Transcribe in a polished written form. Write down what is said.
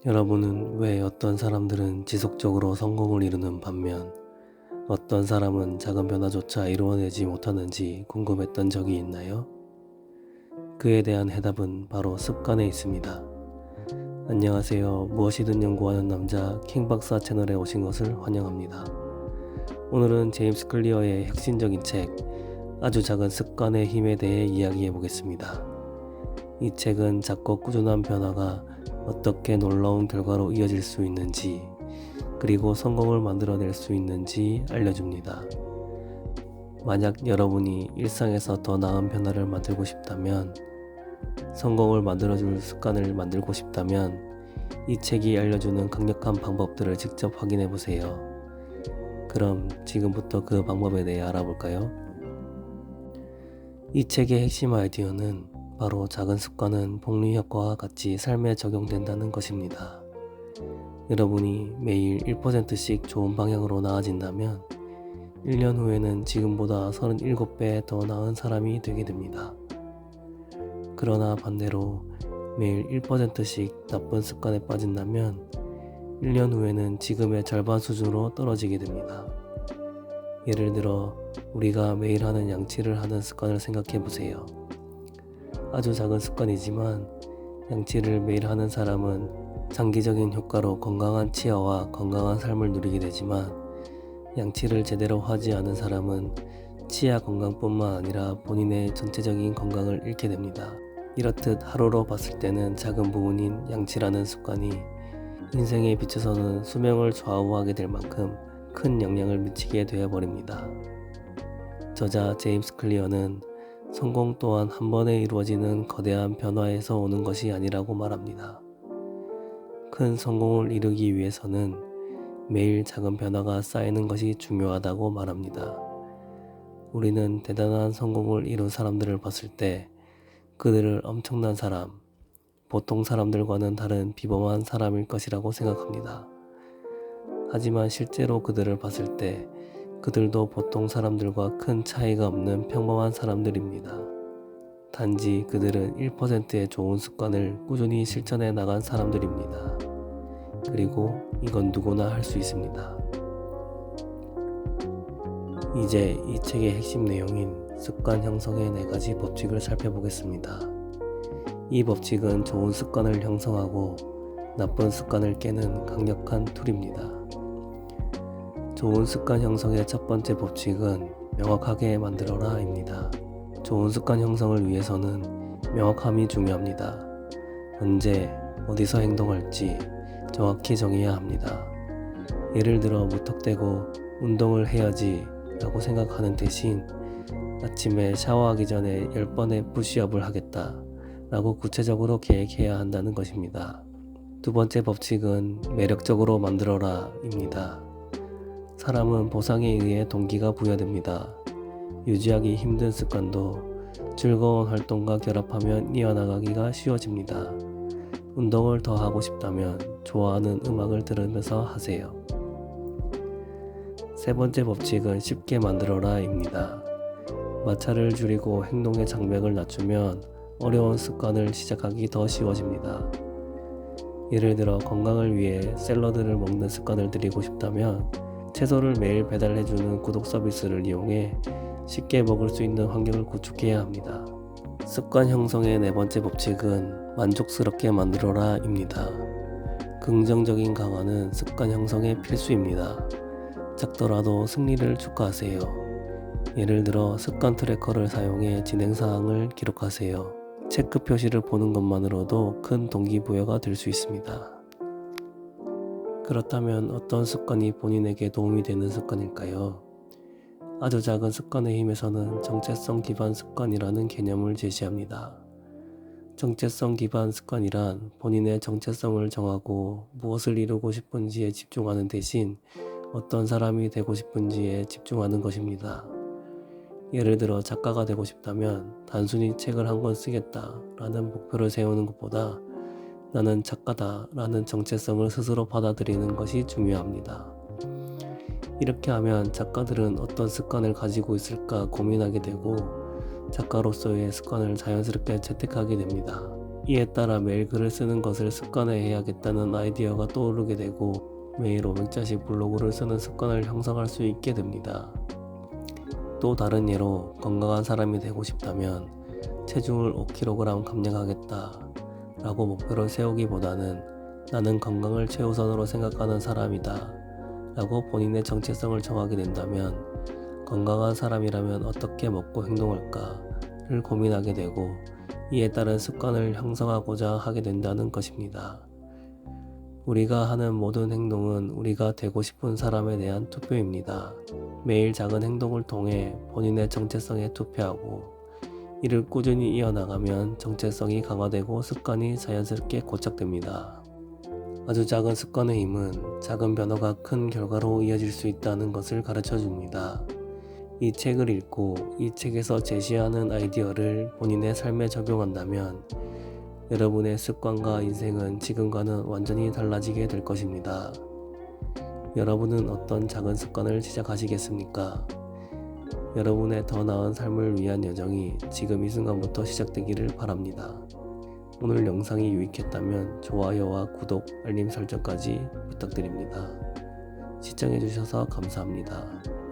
여러분은 왜 어떤 사람들은 지속적으로 성공을 이루는 반면 어떤 사람은 작은 변화조차 이루어내지 못하는지 궁금했던 적이 있나요? 그에 대한 해답은 바로 습관에 있습니다. 안녕하세요. 무엇이든 연구하는 남자 킹박사 채널에 오신 것을 환영합니다. 오늘은 제임스 클리어의 혁신적인 책 아주 작은 습관의 힘에 대해 이야기해 보겠습니다. 이 책은 작고 꾸준한 변화가 어떻게 놀라운 결과로 이어질 수 있는지, 그리고 성공을 만들어낼 수 있는지 알려줍니다. 만약 여러분이 일상에서 더 나은 변화를 만들고 싶다면, 성공을 만들어줄 습관을 만들고 싶다면, 이 책이 알려주는 강력한 방법들을 직접 확인해 보세요. 그럼 지금부터 그 방법에 대해 알아볼까요? 이 책의 핵심 아이디어는 바로 작은 습관은 복리효과와 같이 삶에 적용된다는 것입니다. 여러분이 매일 1%씩 좋은 방향으로 나아진다면 1년 후에는 지금보다 37배 더 나은 사람이 되게 됩니다. 그러나 반대로 매일 1%씩 나쁜 습관에 빠진다면 1년 후에는 지금의 절반 수준으로 떨어지게 됩니다. 예를 들어 우리가 매일 하는 양치를 하는 습관을 생각해 보세요. 아주 작은 습관이지만 양치를 매일 하는 사람은 장기적인 효과로 건강한 치아와 건강한 삶을 누리게 되지만, 양치를 제대로 하지 않은 사람은 치아 건강뿐만 아니라 본인의 전체적인 건강을 잃게 됩니다. 이렇듯 하루로 봤을 때는 작은 부분인 양치라는 습관이 인생에 비춰서는 수명을 좌우하게 될 만큼 큰 영향을 미치게 되어버립니다. 저자 제임스 클리어는 성공 또한 한 번에 이루어지는 거대한 변화에서 오는 것이 아니라고 말합니다. 큰 성공을 이루기 위해서는 매일 작은 변화가 쌓이는 것이 중요하다고 말합니다. 우리는 대단한 성공을 이룬 사람들을 봤을 때 그들을 엄청난 사람, 보통 사람들과는 다른 비범한 사람일 것이라고 생각합니다. 하지만 실제로 그들을 봤을 때 그들도 보통 사람들과 큰 차이가 없는 평범한 사람들입니다. 단지 그들은 1%의 좋은 습관을 꾸준히 실천해 나간 사람들입니다. 그리고 이건 누구나 할 수 있습니다. 이제 이 책의 핵심 내용인 습관 형성의 4가지 법칙을 살펴보겠습니다. 이 법칙은 좋은 습관을 형성하고 나쁜 습관을 깨는 강력한 툴입니다. 좋은 습관 형성의 첫 번째 법칙은 명확하게 만들어라 입니다. 좋은 습관 형성을 위해서는 명확함이 중요합니다. 언제, 어디서 행동할지 정확히 정해야 합니다. 예를 들어 무턱대고 운동을 해야지 라고 생각하는 대신 아침에 샤워하기 전에 10번의 푸시업을 하겠다 라고 구체적으로 계획해야 한다는 것입니다. 두 번째 법칙은 매력적으로 만들어라 입니다. 사람은 보상에 의해 동기가 부여됩니다. 유지하기 힘든 습관도 즐거운 활동과 결합하면 이어나가기가 쉬워집니다. 운동을 더 하고 싶다면 좋아하는 음악을 들으면서 하세요. 세 번째 법칙은 쉽게 만들어라 입니다. 마찰을 줄이고 행동의 장벽을 낮추면 어려운 습관을 시작하기 더 쉬워집니다. 예를 들어 건강을 위해 샐러드를 먹는 습관을 들이고 싶다면 채소를 매일 배달해주는 구독 서비스를 이용해 쉽게 먹을 수 있는 환경을 구축해야 합니다. 습관 형성의 4번째 법칙은 만족스럽게 만들어라 입니다. 긍정적인 강화는 습관 형성의 필수입니다. 작더라도 승리를 축하하세요. 예를 들어 습관 트래커를 사용해 진행사항을 기록하세요. 체크 표시를 보는 것만으로도 큰 동기부여가 될 수 있습니다. 그렇다면 어떤 습관이 본인에게 도움이 되는 습관일까요? 아주 작은 습관의 힘에서는 정체성 기반 습관이라는 개념을 제시합니다. 정체성 기반 습관이란 본인의 정체성을 정하고 무엇을 이루고 싶은지에 집중하는 대신 어떤 사람이 되고 싶은지에 집중하는 것입니다. 예를 들어 작가가 되고 싶다면 단순히 책을 한 권 쓰겠다 라는 목표를 세우는 것보다 나는 작가다 라는 정체성을 스스로 받아들이는 것이 중요합니다. 이렇게 하면 작가들은 어떤 습관을 가지고 있을까 고민하게 되고 작가로서의 습관을 자연스럽게 채택하게 됩니다. 이에 따라 매일 글을 쓰는 것을 습관화해야겠다는 아이디어가 떠오르게 되고 매일 500자씩 블로그를 쓰는 습관을 형성할 수 있게 됩니다. 또 다른 예로 건강한 사람이 되고 싶다면 체중을 5kg 감량하겠다 라고 목표를 세우기보다는 나는 건강을 최우선으로 생각하는 사람이다 라고 본인의 정체성을 정하게 된다면 건강한 사람이라면 어떻게 먹고 행동할까를 고민하게 되고 이에 따른 습관을 형성하고자 하게 된다는 것입니다. 우리가 하는 모든 행동은 우리가 되고 싶은 사람에 대한 투표입니다. 매일 작은 행동을 통해 본인의 정체성에 투표하고 이를 꾸준히 이어나가면 정체성이 강화되고 습관이 자연스럽게 고착됩니다. 아주 작은 습관의 힘은 작은 변화가 큰 결과로 이어질 수 있다는 것을 가르쳐 줍니다. 이 책을 읽고 이 책에서 제시하는 아이디어를 본인의 삶에 적용한다면 여러분의 습관과 인생은 지금과는 완전히 달라지게 될 것입니다. 여러분은 어떤 작은 습관을 시작하시겠습니까? 여러분의 더 나은 삶을 위한 여정이 지금 이 순간부터 시작되기를 바랍니다. 오늘 영상이 유익했다면 좋아요와 구독, 알림 설정까지 부탁드립니다. 시청해주셔서 감사합니다.